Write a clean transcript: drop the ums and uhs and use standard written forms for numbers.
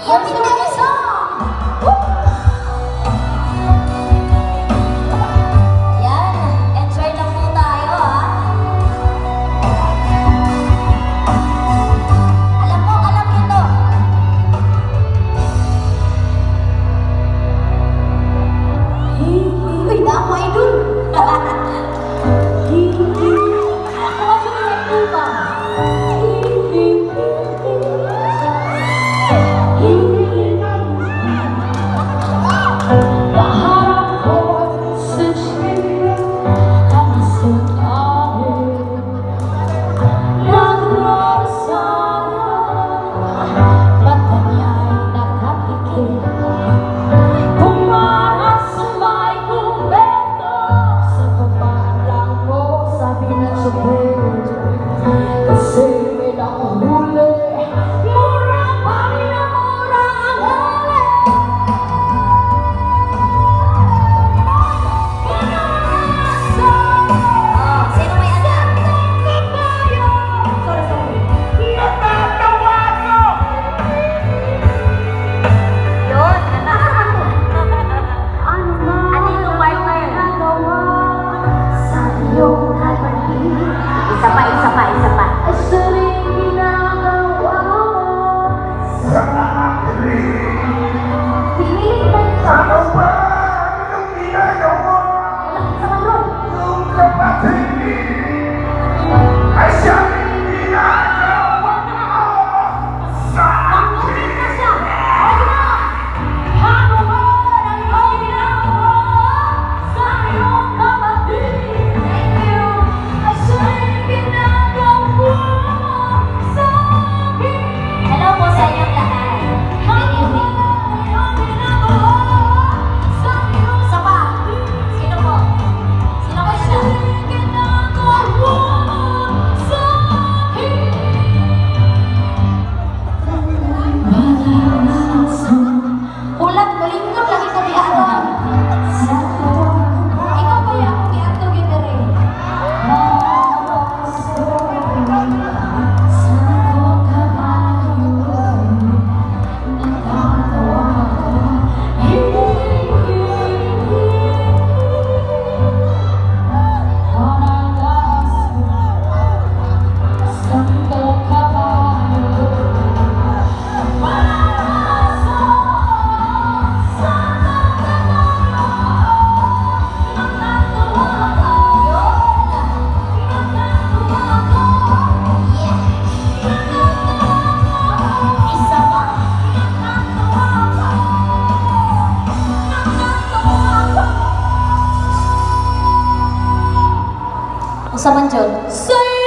Yamin na isa! Yan, enjoy lang po tayo ha. Alam nyo to. Uy, na ako idol. Isa pa. Piliin tayo sa Ano ba? Anong ginagawa? sama nun. Yung kapatid ay siyang ginagawa sa akin. Na siya. Okay na. Ano ba ang ginawa sa iyong kapatid? Thank you. Ay siya'y ginagawa sa akin. Hello po sa inyong lahat. Good evening. Isa pa. Sino po? Sino po isa? Ulat, malingkot lagi ko diaton. Ikaw ba yung akong giato gidere? Usa man jud.